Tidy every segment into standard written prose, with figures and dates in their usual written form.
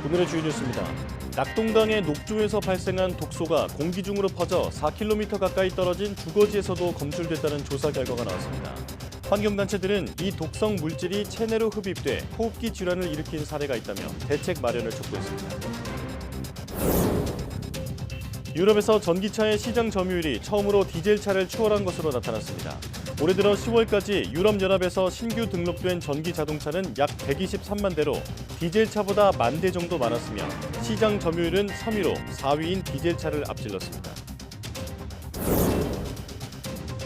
오늘의 주요 뉴스입니다. 낙동강의 녹조에서 발생한 독소가 공기 중으로 퍼져 4km 가까이 떨어진 주거지에서도 검출됐다는 조사 결과가 나왔습니다. 환경단체들은 이 독성 물질이 체내로 흡입돼 호흡기 질환을 일으킨 사례가 있다며 대책 마련을 촉구했습니다. 유럽에서 전기차의 시장 점유율이 처음으로 디젤차를 추월한 것으로 나타났습니다. 올해 들어 10월까지 유럽연합에서 신규 등록된 전기 자동차는 약 123만 대로 디젤차보다 10,000대 정도 많았으며 시장 점유율은 3위로 4위인 디젤차를 앞질렀습니다.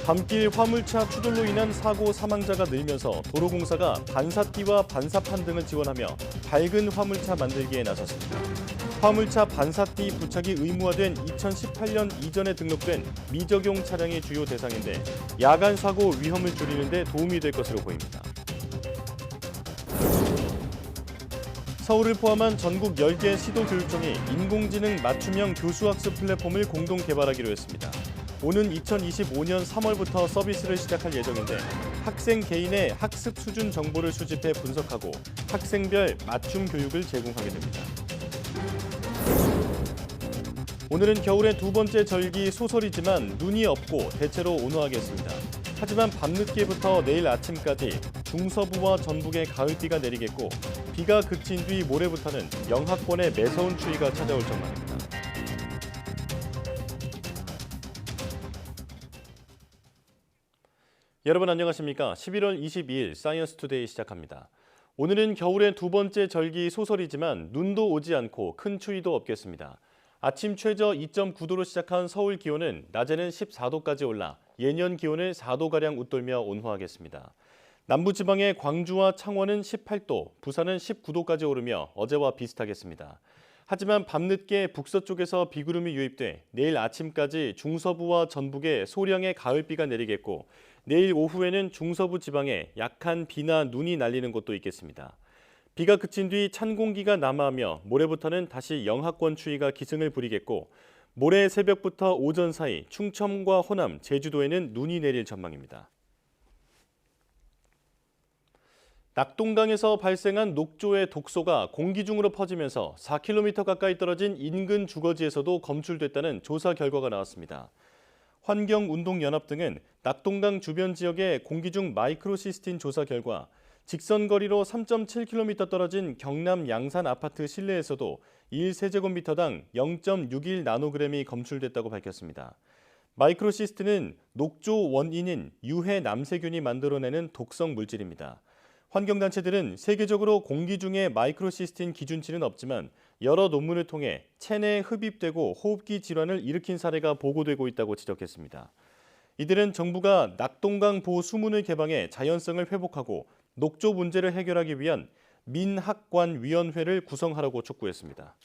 밤길 화물차 추돌로 인한 사고 사망자가 늘면서 도로공사가 반사띠와 반사판 등을 지원하며 밝은 화물차 만들기에 나섰습니다. 화물차 반사띠 부착이 의무화된 2018년 이전에 등록된 미적용 차량이 주요 대상인데 야간 사고 위험을 줄이는 데 도움이 될 것으로 보입니다. 서울을 포함한 전국 10개 시도교육청이 인공지능 맞춤형 교수학습 플랫폼을 공동 개발하기로 했습니다. 오는 2025년 3월부터 서비스를 시작할 예정인데 학생 개인의 학습 수준 정보를 수집해 분석하고 학생별 맞춤 교육을 제공하게 됩니다. 오늘은 겨울의 두 번째 절기 소설이지만 눈이 없고 대체로 온화하겠습니다. 하지만 밤늦게부터 내일 아침까지 중서부와 전북에 가을비가 내리겠고 비가 그친 뒤 모레부터는 영하권의 매서운 추위가 찾아올 전망입니다. 여러분 안녕하십니까? 11월 22일 사이언스 투데이 시작합니다. 오늘은 겨울의 두 번째 절기 소설이지만 눈도 오지 않고 큰 추위도 없겠습니다. 아침 최저 2.9도로 시작한 서울 기온은 낮에는 14도까지 올라 예년 기온을 4도가량 웃돌며 온화하겠습니다. 남부지방의 광주와 창원은 18도, 부산은 19도까지 오르며 어제와 비슷하겠습니다. 하지만 밤늦게 북서쪽에서 비구름이 유입돼 내일 아침까지 중서부와 전북에 소량의 가을비가 내리겠고 내일 오후에는 중서부 지방에 약한 비나 눈이 날리는 곳도 있겠습니다. 비가 그친 뒤 찬 공기가 남하하며 모레부터는 다시 영하권 추위가 기승을 부리겠고 모레 새벽부터 오전 사이 충청과 호남, 제주도에는 눈이 내릴 전망입니다. 낙동강에서 발생한 녹조의 독소가 공기 중으로 퍼지면서 4km 가까이 떨어진 인근 주거지에서도 검출됐다는 조사 결과가 나왔습니다. 환경운동연합 등은 낙동강 주변 지역의 공기 중 마이크로시스틴 조사 결과 직선거리로 3.7km 떨어진 경남 양산 아파트 실내에서도 1세제곱미터당 0.61 나노그램이 검출됐다고 밝혔습니다. 마이크로시스틴은 녹조 원인인 유해 남세균이 만들어내는 독성 물질입니다. 환경단체들은 세계적으로 공기 중에 마이크로시스틴 기준치는 없지만 여러 논문을 통해 체내에 흡입되고 호흡기 질환을 일으킨 사례가 보고되고 있다고 지적했습니다. 이들은 정부가 낙동강 보호 수문을 개방해 자연성을 회복하고 녹조 문제를 해결하기 위한 민학관위원회를 구성하라고 촉구했습니다.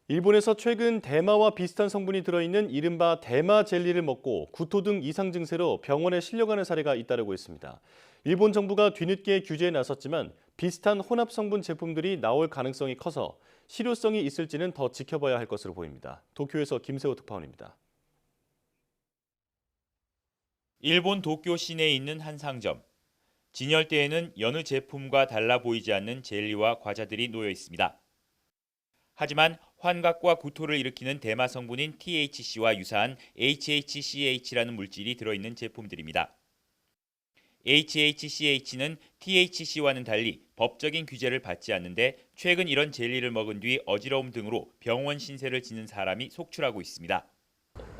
일본에서 최근 대마와 비슷한 성분이 들어있는 이른바 대마 젤리를 먹고 구토 등 이상 증세로 병원에 실려가는 사례가 잇따르고 있습니다. 일본 정부가 뒤늦게 규제에 나섰지만 비슷한 혼합 성분 제품들이 나올 가능성이 커서 실효성이 있을지는 더 지켜봐야 할 것으로 보입니다. 도쿄에서 김세호 특파원입니다. 일본 도쿄 시내에 있는 한 상점. 진열대에는 여느 제품과 달라 보이지 않는 젤리와 과자들이 놓여 있습니다. 하지만 환각과 구토를 일으키는 대마 성분인 THC와 유사한 HHCH라는 물질이 들어있는 제품들입니다. HHCH는 THC와는 달리 법적인 규제를 받지 않는데 최근 이런 젤리를 먹은 뒤 어지러움 등으로 병원 신세를 지는 사람이 속출하고 있습니다.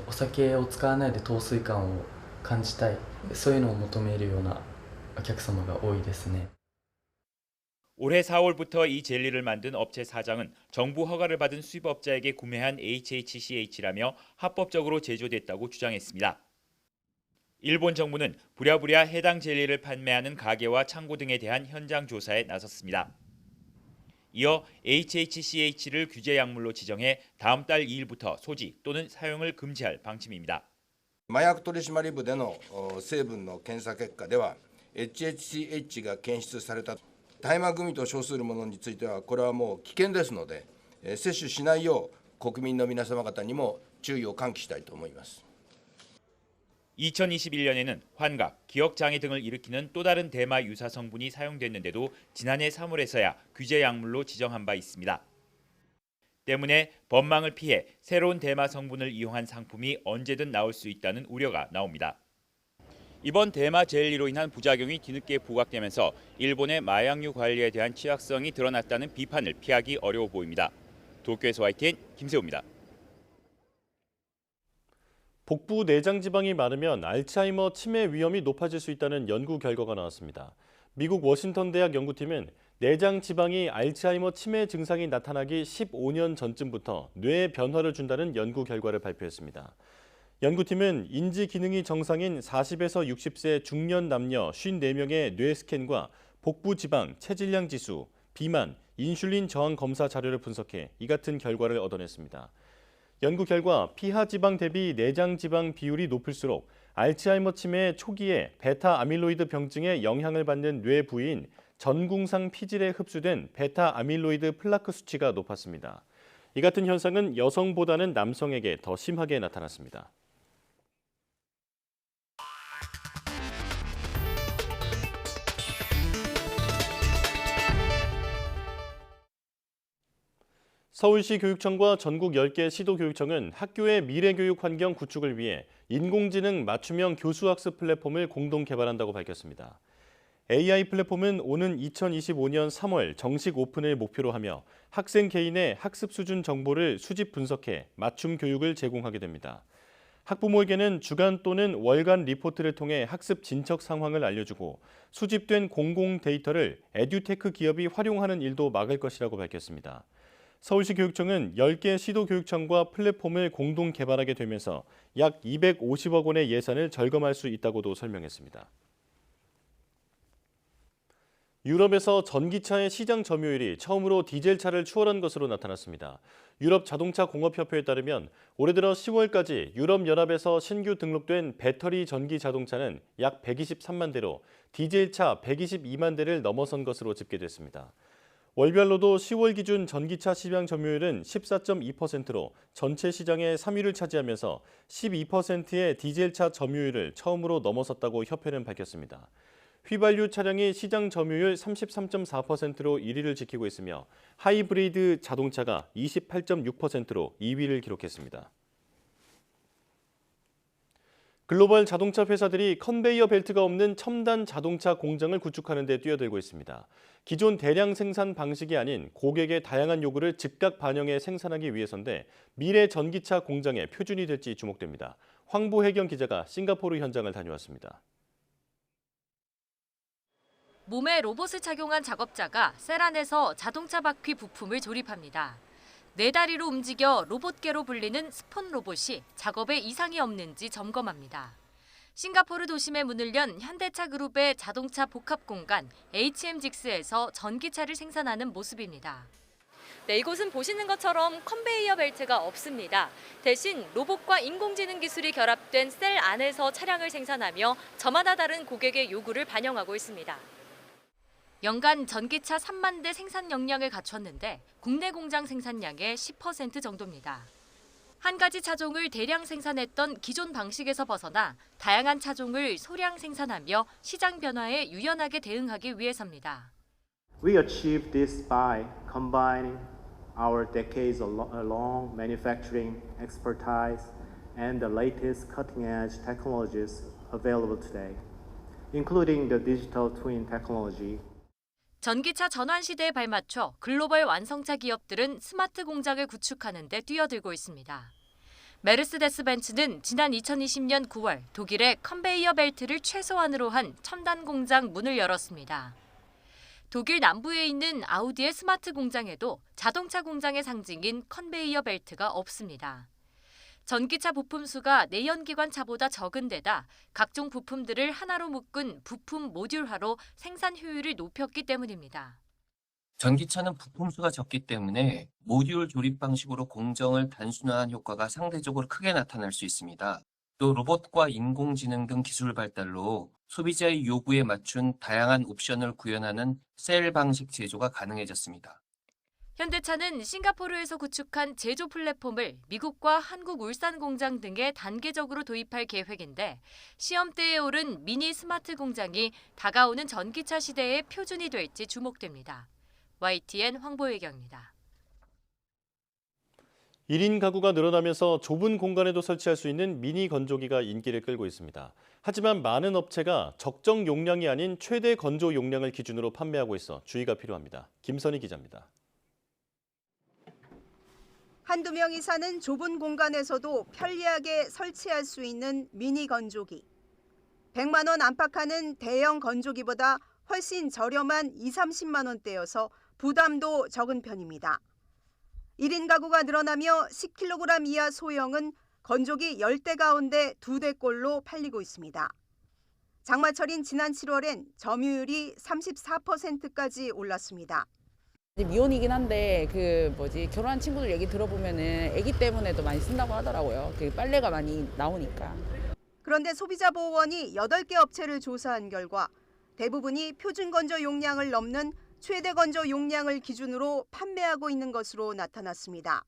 お酒を使わないで陶酔感を感じたい、そういうのを求めるようなお客様が多いですね。 올해 4월부터 이 젤리를 만든 업체 사장은 정부 허가를 받은 수입업자에게 구매한 HHCH라며 합법적으로 제조됐다고 주장했습니다. 일본 정부는 부랴부랴 해당 젤리를 판매하는 가게와 창고 등에 대한 현장 조사에 나섰습니다. 이어 HHCH를 규제 약물로 지정해 다음 달 2일부터 소지 또는 사용을 금지할 방침입니다. 麻薬取締部での成分の検査結果では HHCH が検出された大麻グミと称するものについてはこれはもう危険ですので摂取しないよう国民の皆様方にも注意を喚起したいと思います。 2021년에는 환각, 기억장애 등을 일으키는 또 다른 대마 유사 성분이 사용됐는데도 지난해 3월에서야 규제 약물로 지정한 바 있습니다. 때문에 법망을 피해 새로운 대마 성분을 이용한 상품이 언제든 나올 수 있다는 우려가 나옵니다. 이번 대마 젤리로 인한 부작용이 뒤늦게 부각되면서 일본의 마약류 관리에 대한 취약성이 드러났다는 비판을 피하기 어려워 보입니다. 도쿄에서 YTN 김세호입니다. 복부 내장 지방이 많으면 알츠하이머 치매 위험이 높아질 수 있다는 연구 결과가 나왔습니다. 미국 워싱턴 대학 연구팀은 내장 지방이 알츠하이머 치매 증상이 나타나기 15년 전쯤부터 뇌에 변화를 준다는 연구 결과를 발표했습니다. 연구팀은 인지 기능이 정상인 40에서 60세 중년 남녀 54명의 뇌 스캔과 복부 지방, 체질량 지수, 비만, 인슐린 저항 검사 자료를 분석해 이 같은 결과를 얻어냈습니다. 연구 결과 피하 지방 대비 내장 지방 비율이 높을수록 알츠하이머 치매 초기에 베타 아밀로이드 병증에 영향을 받는 뇌 부위인 전궁상 피질에 흡수된 베타 아밀로이드 플라크 수치가 높았습니다. 이 같은 현상은 여성보다는 남성에게 더 심하게 나타났습니다. 서울시 교육청과 전국 10개 시도교육청은 학교의 미래교육 환경 구축을 위해 인공지능 맞춤형 교수학습 플랫폼을 공동 개발한다고 밝혔습니다. AI 플랫폼은 오는 2025년 3월 정식 오픈을 목표로 하며 학생 개인의 학습 수준 정보를 수집 분석해 맞춤 교육을 제공하게 됩니다. 학부모에게는 주간 또는 월간 리포트를 통해 학습 진척 상황을 알려주고 수집된 공공 데이터를 에듀테크 기업이 활용하는 일도 막을 것이라고 밝혔습니다. 서울시 교육청은 10개 시도교육청과 플랫폼을 공동 개발하게 되면서 약 250억 원의 예산을 절감할 수 있다고도 설명했습니다. 유럽에서 전기차의 시장 점유율이 처음으로 디젤차를 추월한 것으로 나타났습니다. 유럽 자동차 공업협회에 따르면 올해 들어 10월까지 유럽연합에서 신규 등록된 배터리 전기 자동차는 약 123만 대로 디젤차 122만 대를 넘어선 것으로 집계됐습니다. 월별로도 10월 기준 전기차 시장 점유율은 14.2%로 전체 시장의 3위를 차지하면서 12%의 디젤차 점유율을 처음으로 넘어섰다고 협회는 밝혔습니다. 휘발유 차량이 시장 점유율 33.4%로 1위를 지키고 있으며 하이브리드 자동차가 28.6%로 2위를 기록했습니다. 글로벌 자동차 회사들이 컨베이어 벨트가 없는 첨단 자동차 공장을 구축하는 데 뛰어들고 있습니다. 기존 대량 생산 방식이 아닌 고객의 다양한 요구를 즉각 반영해 생산하기 위해서인데 미래 전기차 공장의 표준이 될지 주목됩니다. 황보혜경 기자가 싱가포르 현장을 다녀왔습니다. 몸에 로봇을 착용한 작업자가 셀 안에서 자동차 바퀴 부품을 조립합니다. 네 다리로 움직여 로봇계로 불리는 스폰 로봇이 작업에 이상이 없는지 점검합니다. 싱가포르 도심에 문을 연 현대차 그룹의 자동차 복합 공간 HM직스에서 전기차를 생산하는 모습입니다. 네, 이곳은 보시는 것처럼 컨베이어 벨트가 없습니다. 대신 로봇과 인공지능 기술이 결합된 셀 안에서 차량을 생산하며 저마다 다른 고객의 요구를 반영하고 있습니다. 연간 전기차 3만 대 생산 역량을 갖췄는데 국내 공장 생산량의 10% 정도입니다. 한 가지 차종을 대량 생산했던 기존 방식에서 벗어나 다양한 차종을 소량 생산하며 시장 변화에 유연하게 대응하기 위해서입니다. We achieved this by combining our decades-long manufacturing expertise and the latest cutting-edge technologies available today, including the digital twin technology. 전기차 전환 시대에 발맞춰 글로벌 완성차 기업들은 스마트 공장을 구축하는 데 뛰어들고 있습니다. 메르세데스 벤츠는 지난 2020년 9월 독일의 컨베이어 벨트를 최소한으로 한 첨단 공장 문을 열었습니다. 독일 남부에 있는 아우디의 스마트 공장에도 자동차 공장의 상징인 컨베이어 벨트가 없습니다. 전기차 부품 수가 내연기관 차보다 적은 데다 각종 부품들을 하나로 묶은 부품 모듈화로 생산 효율을 높였기 때문입니다. 전기차는 부품 수가 적기 때문에 모듈 조립 방식으로 공정을 단순화한 효과가 상대적으로 크게 나타날 수 있습니다. 또 로봇과 인공지능 등 기술 발달로 소비자의 요구에 맞춘 다양한 옵션을 구현하는 셀 방식 제조가 가능해졌습니다. 현대차는 싱가포르에서 구축한 제조 플랫폼을 미국과 한국 울산 공장 등에 단계적으로 도입할 계획인데 시험대에 오른 미니 스마트 공장이 다가오는 전기차 시대의 표준이 될지 주목됩니다. YTN 황보혜경입니다. 1인 가구가 늘어나면서 좁은 공간에도 설치할 수 있는 미니 건조기가 인기를 끌고 있습니다. 하지만 많은 업체가 적정 용량이 아닌 최대 건조 용량을 기준으로 판매하고 있어 주의가 필요합니다. 김선희 기자입니다. 한두 명이 사는 좁은 공간에서도 편리하게 설치할 수 있는 미니 건조기. 100만 원 안팎하는 대형 건조기보다 훨씬 저렴한 2, 30만 원대여서 부담도 적은 편입니다. 1인 가구가 늘어나며 10kg 이하 소형은 건조기 10대 가운데 2대꼴로 팔리고 있습니다. 장마철인 지난 7월엔 점유율이 34%까지 올랐습니다. 미혼이긴 한데 결혼한 친구들 얘기 들어보면은 아기 때문에도 많이 쓴다고 하더라고요. 빨래가 많이 나오니까. 그런데 소비자보호원이 8개 업체를 조사한 결과 대부분이 표준 건조 용량을 넘는 최대 건조 용량을 기준으로 판매하고 있는 것으로 나타났습니다.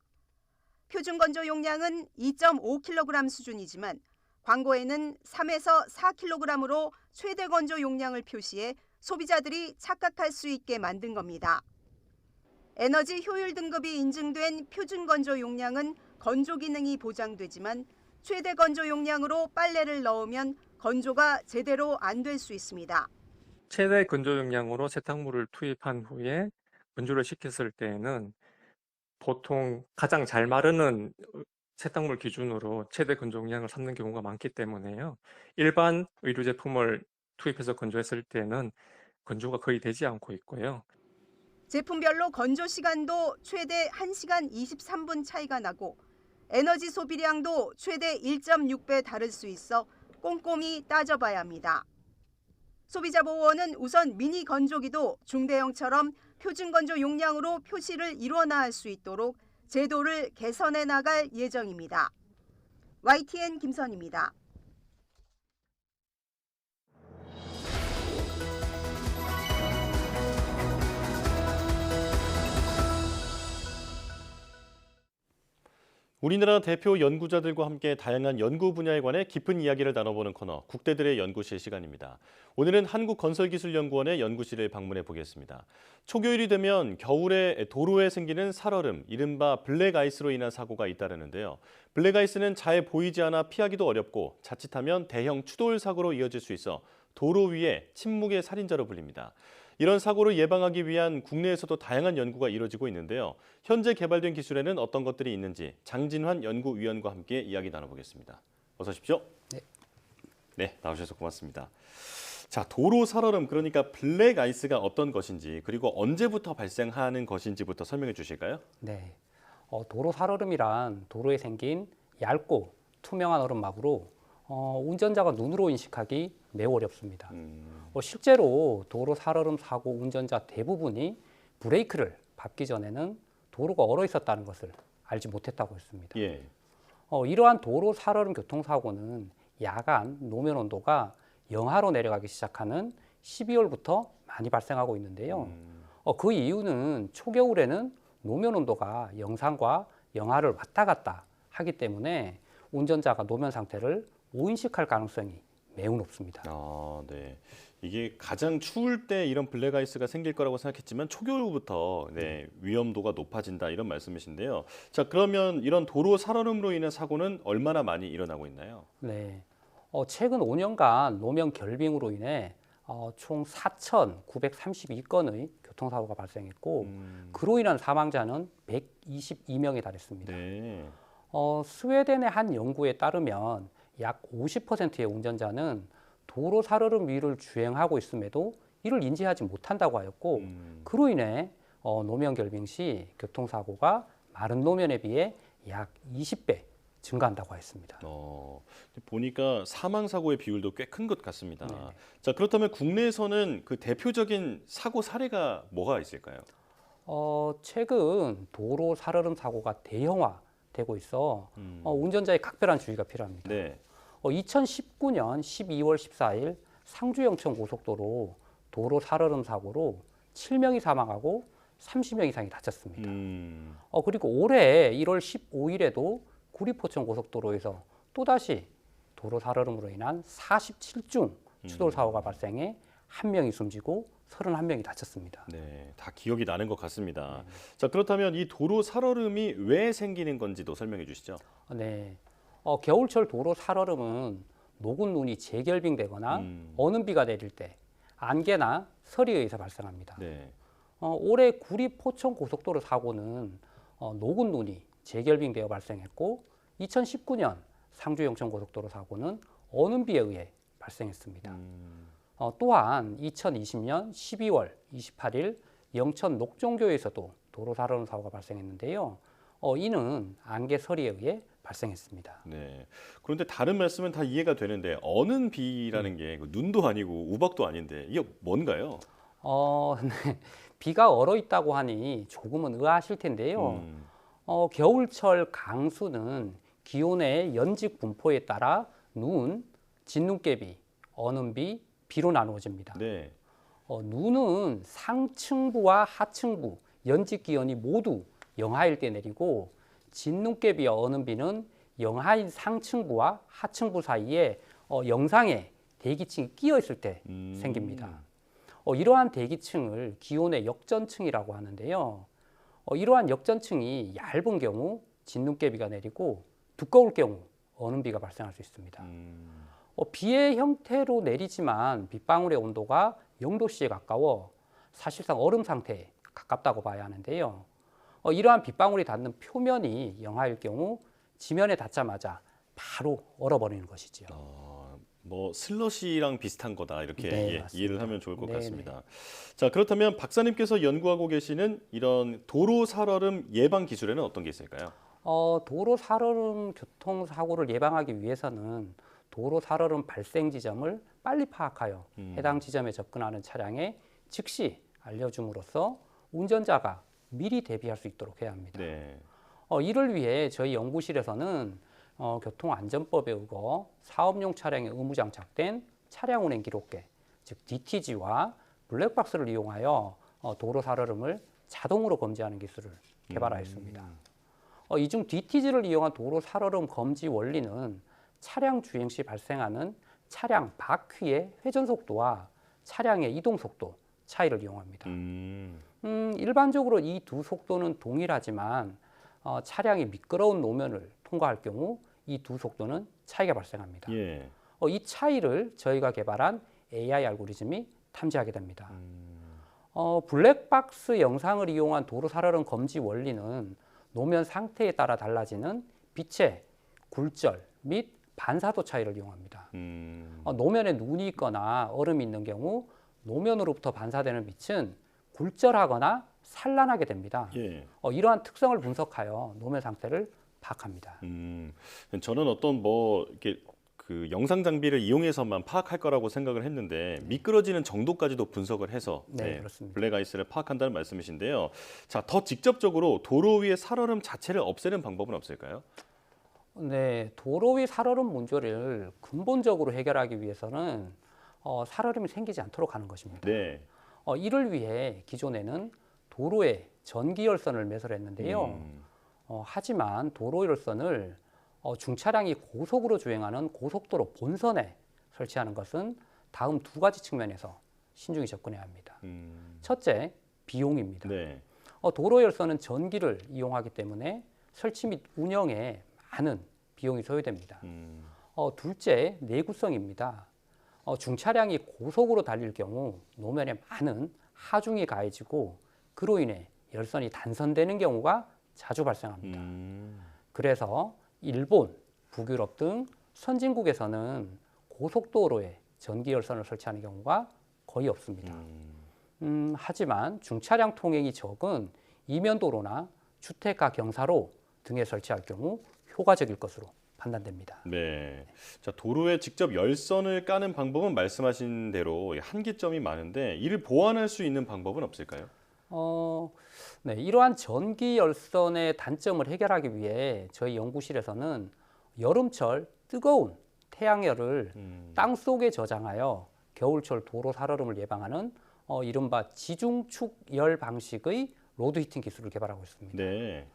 표준 건조 용량은 2.5kg 수준이지만 광고에는 3에서 4kg으로 최대 건조 용량을 표시해 소비자들이 착각할 수 있게 만든 겁니다. 에너지 효율 등급이 인증된 표준 건조 용량은 건조 기능이 보장되지만 최대 건조 용량으로 빨래를 넣으면 건조가 제대로 안 될 수 있습니다. 최대 건조 용량으로 세탁물을 투입한 후에 건조를 시켰을 때에는 보통 가장 잘 마르는 세탁물 기준으로 최대 건조 용량을 삼는 경우가 많기 때문에요. 일반 의류 제품을 투입해서 건조했을 때는 건조가 거의 되지 않고 있고요. 제품별로 건조 시간도 최대 1시간 23분 차이가 나고 에너지 소비량도 최대 1.6배 다를 수 있어 꼼꼼히 따져봐야 합니다. 소비자보호원은 우선 미니 건조기도 중대형처럼 표준 건조 용량으로 표시를 일원화할 수 있도록 제도를 개선해 나갈 예정입니다. YTN 김선입니다. 우리나라 대표 연구자들과 함께 다양한 연구 분야에 관해 깊은 이야기를 나눠보는 코너 국대들의 연구실 시간입니다. 오늘은 한국건설기술연구원의 연구실을 방문해 보겠습니다. 초겨울이 되면 겨울에 도로에 생기는 살얼음, 이른바 블랙아이스로 인한 사고가 잇따르는데요. 블랙아이스는 잘 보이지 않아 피하기도 어렵고 자칫하면 대형 추돌 사고로 이어질 수 있어 도로 위에 침묵의 살인자로 불립니다. 이런 사고를 예방하기 위한 국내에서도 다양한 연구가 이루어지고 있는데요. 현재 개발된 기술에는 어떤 것들이 있는지 장진환 연구위원과 함께 이야기 나눠보겠습니다. 어서 오십시오. 네, 나오셔서 고맙습니다. 자, 도로 살얼음, 그러니까 블랙아이스가 어떤 것인지 그리고 언제부터 발생하는 것인지부터 설명해 주실까요? 네, 도로 살얼음이란 도로에 생긴 얇고 투명한 얼음막으로 운전자가 눈으로 인식하기 매우 어렵습니다. 실제로 도로 살얼음 사고 운전자 대부분이 브레이크를 밟기 전에는 도로가 얼어 있었다는 것을 알지 못했다고 했습니다. 예. 이러한 도로 살얼음 교통사고는 야간 노면 온도가 영하로 내려가기 시작하는 12월부터 많이 발생하고 있는데요. 그 이유는 초겨울에는 노면 온도가 영상과 영하를 왔다 갔다 하기 때문에 운전자가 노면 상태를 오인식할 가능성이 매우 높습니다. 아, 네. 이게 가장 추울 때 이런 블랙아이스가 생길 거라고 생각했지만 초겨울부터 위험도가 높아진다 이런 말씀이신데요. 자, 그러면 이런 도로 살얼음으로 인한 사고는 얼마나 많이 일어나고 있나요? 네. 최근 5년간 노면 결빙으로 인해 총 4,932건의 교통사고가 발생했고 그로 인한 사망자는 122명에 달했습니다. 네. 스웨덴의 한 연구에 따르면 약 50%의 운전자는 도로 살얼음 위를 주행하고 있음에도 이를 인지하지 못한다고 하였고 그로 인해 노면 결빙 시 교통사고가 마른 노면에 비해 약 20배 증가한다고 했습니다. 보니까 사망사고의 비율도 꽤 큰 것 같습니다. 네네. 자, 그렇다면 국내에서는 그 대표적인 사고 사례가 뭐가 있을까요? 최근 도로 살얼음 사고가 대형화되고 있어 운전자의 각별한 주의가 필요합니다. 네. 2019년 12월 14일 상주 영천 고속도로 도로 살얼음 사고로 7명이 사망하고 30명 이상이 다쳤습니다. 그리고 올해 1월 15일에도 구리포천 고속도로에서 또다시 도로 살얼음으로 인한 47중 추돌 사고가 발생해 1명이 숨지고 31명이 다쳤습니다. 네, 다 기억이 나는 것 같습니다. 자, 그렇다면 이 도로 살얼음이 왜 생기는 건지도 설명해 주시죠. 네, 겨울철 도로 살얼음은 녹은 눈이 재결빙되거나 어는 비가 내릴 때 안개나 설에 의해서 발생합니다. 네. 올해 구리 포천 고속도로 사고는 녹은 눈이 재결빙되어 발생했고 2019년 상주 영천 고속도로 사고는 어는 비에 의해 발생했습니다. 또한 2020년 12월 28일 영천 녹종교에서도 도로 살얼음 사고가 발생했는데요. 이는 안개 설에 의해 발생했습니다. 네. 그런데 다른 말씀은 다 이해가 되는데 어는 비라는 게 눈도 아니고 우박도 아닌데 이게 뭔가요? 네. 비가 얼어 있다고 하니 조금은 의아하실 텐데요. 겨울철 강수는 기온의 연직 분포에 따라 눈, 진눈깨비, 어는 비, 비로 나누어집니다. 네. 눈은 상층부와 하층부, 연직 기온이 모두 영하일 때 내리고 진눈깨비와 어는 비는 영하인 상층부와 하층부 사이에 영상에 대기층이 끼어 있을 때 생깁니다. 이러한 대기층을 기온의 역전층이라고 하는데요. 이러한 역전층이 얇은 경우 진눈깨비가 내리고 두꺼울 경우 어는 비가 발생할 수 있습니다. 비의 형태로 내리지만 빗방울의 온도가 0도씨에 가까워 사실상 얼음 상태에 가깝다고 봐야 하는데요. 이러한 빗방울이 닿는 표면이 영하일 경우 지면에 닿자마자 바로 얼어버리는 것이죠. 뭐 슬러시랑 비슷한 거다 이렇게 네, 이해를 하면 좋을 것 네네. 같습니다. 자, 그렇다면 박사님께서 연구하고 계시는 이런 도로 살얼음 예방 기술에는 어떤 게 있을까요? 도로 살얼음 교통사고를 예방하기 위해서는 도로 살얼음 발생 지점을 빨리 파악하여 해당 지점에 접근하는 차량에 즉시 알려줌으로써 운전자가 미리 대비할 수 있도록 해야 합니다. 네. 이를 위해 저희 연구실에서는 교통안전법에 의거 사업용 차량에 의무 장착된 차량 운행 기록계, 즉 DTG와 블랙박스를 이용하여 도로 살얼음을 자동으로 검지하는 기술을 개발하였습니다. 이 중 DTG를 이용한 도로 살얼음 검지 원리는 차량 주행 시 발생하는 차량 바퀴의 회전 속도와 차량의 이동 속도 차이를 이용합니다. 일반적으로 이 두 속도는 동일하지만 차량이 미끄러운 노면을 통과할 경우 이 두 속도는 차이가 발생합니다. 예. 이 차이를 저희가 개발한 AI 알고리즘이 탐지하게 됩니다. 블랙박스 영상을 이용한 도로 살얼음 검지 원리는 노면 상태에 따라 달라지는 빛의 굴절 및 반사도 차이를 이용합니다. 노면에 눈이 있거나 얼음이 있는 경우 노면으로부터 반사되는 빛은 굴절하거나 산란하게 됩니다. 예. 이러한 특성을 분석하여 노면 상태를 파악합니다. 저는 어떤 뭐 이렇게 그 영상 장비를 이용해서만 파악할 거라고 생각을 했는데 미끄러지는 정도까지도 분석을 해서 네, 그렇습니다. 블랙아이스를 파악한다는 말씀이신데요. 자, 더 직접적으로 도로 위의 살얼음 자체를 없애는 방법은 없을까요? 네, 도로 위 살얼음 문제를 근본적으로 해결하기 위해서는 살얼음이 생기지 않도록 하는 것입니다. 네. 이를 위해 기존에는 도로에 전기 열선을 매설했는데요. 하지만 도로 열선을 중차량이 고속으로 주행하는 고속도로 본선에 설치하는 것은 다음 두 가지 측면에서 신중히 접근해야 합니다. 첫째, 비용입니다. 네. 도로 열선은 전기를 이용하기 때문에 설치 및 운영에 많은 비용이 소요됩니다. 둘째, 내구성입니다. 중차량이 고속으로 달릴 경우 노면에 많은 하중이 가해지고 그로 인해 열선이 단선되는 경우가 자주 발생합니다. 그래서 일본, 북유럽 등 선진국에서는 고속도로에 전기 열선을 설치하는 경우가 거의 없습니다. 하지만 중차량 통행이 적은 이면도로나 주택가 경사로 등에 설치할 경우 효과적일 것으로 판단됩니다. 네. 자, 도로에 직접 열선을 까는 방법은 말씀하신 대로 한계점이 많은데 이를 보완할 수 있는 방법은 없을까요? 네, 이러한 전기 열선의 단점을 해결하기 위해 저희 연구실에서는 여름철 뜨거운 태양열을 땅 속에 저장하여 겨울철 도로 살얼음을 예방하는 이른바 지중축열 방식의 로드 히팅 기술을 개발하고 있습니다. 네.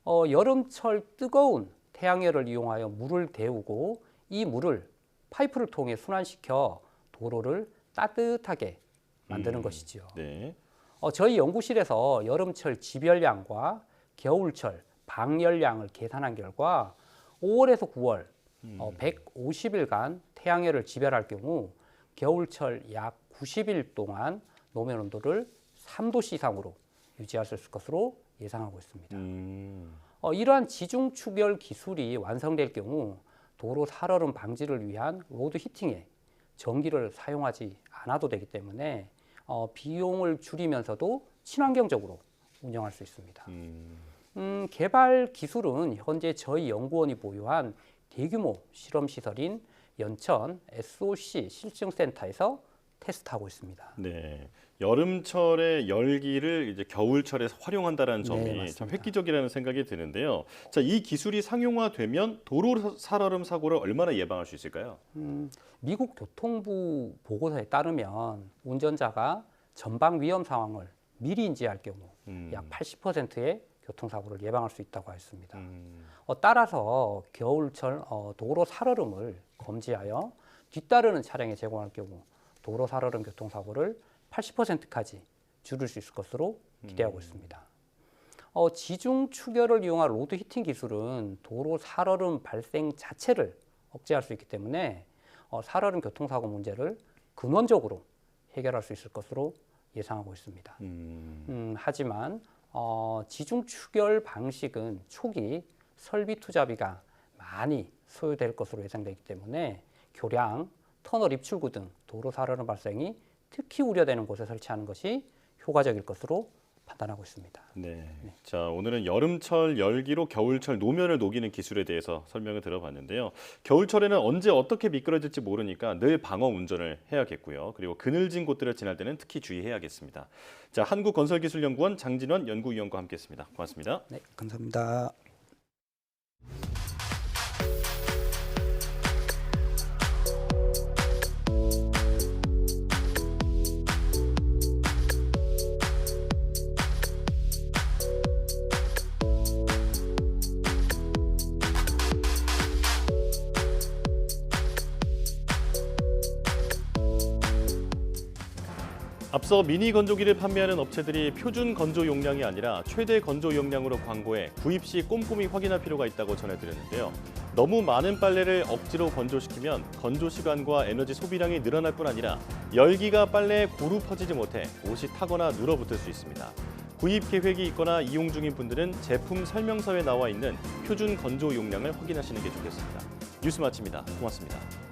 여름철 뜨거운 태양열을 이용하여 물을 데우고 이 물을 파이프를 통해 순환시켜 도로를 따뜻하게 만드는 것이지요. 네. 저희 연구실에서 여름철 지별량과 겨울철 방열량을 계산한 결과 5월에서 9월 150일간 태양열을 지별할 경우 겨울철 약 90일 동안 노면 온도를 3도씨 이상으로 유지할 수 있을 것으로 예상하고 있습니다. 이러한 지중 추결 기술이 완성될 경우 도로 살얼음 방지를 위한 로드 히팅에 전기를 사용하지 않아도 되기 때문에 비용을 줄이면서도 친환경적으로 운영할 수 있습니다. 개발 기술은 현재 저희 연구원이 보유한 대규모 실험 시설인 연천 SOC 실증센터에서 테스트하고 있습니다. 네. 여름철의 열기를 이제 겨울철에 활용한다는 점이 네, 참 맞습니다. 획기적이라는 생각이 드는데요. 자, 이 기술이 상용화되면 도로 살얼음 사고를 얼마나 예방할 수 있을까요? 미국 교통부 보고서에 따르면 운전자가 전방 위험 상황을 미리 인지할 경우 약 80%의 교통사고를 예방할 수 있다고 했습니다. 따라서 겨울철 도로 살얼음을 검지하여 뒤따르는 차량에 제공할 경우 도로 살얼음 교통사고를 80%까지 줄일 수 있을 것으로 기대하고 있습니다. 지중 추결을 이용한 로드 히팅 기술은 도로 살얼음 발생 자체를 억제할 수 있기 때문에 살얼음 교통사고 문제를 근원적으로 해결할 수 있을 것으로 예상하고 있습니다. 하지만 지중 추결 방식은 초기 설비 투자비가 많이 소요될 것으로 예상되기 때문에 교량, 터널 입출구 등 도로 살얼음 발생이 특히 우려되는 곳에 설치하는 것이 효과적일 것으로 판단하고 있습니다. 네. 자, 오늘은 여름철 열기로 겨울철 노면을 녹이는 기술에 대해서 설명을 들어봤는데요. 겨울철에는 언제 어떻게 미끄러질지 모르니까 늘 방어 운전을 해야겠고요. 그리고 그늘진 곳들을 지날 때는 특히 주의해야겠습니다. 자, 한국건설기술연구원 장진원 연구위원과 함께했습니다. 고맙습니다. 네, 감사합니다. 앞서 미니 건조기를 판매하는 업체들이 표준 건조 용량이 아니라 최대 건조 용량으로 광고해 구입 시 꼼꼼히 확인할 필요가 있다고 전해드렸는데요. 너무 많은 빨래를 억지로 건조시키면 건조 시간과 에너지 소비량이 늘어날 뿐 아니라 열기가 빨래에 고루 퍼지지 못해 옷이 타거나 눌어붙을 수 있습니다. 구입 계획이 있거나 이용 중인 분들은 제품 설명서에 나와 있는 표준 건조 용량을 확인하시는 게 좋겠습니다. 뉴스 마칩니다. 고맙습니다.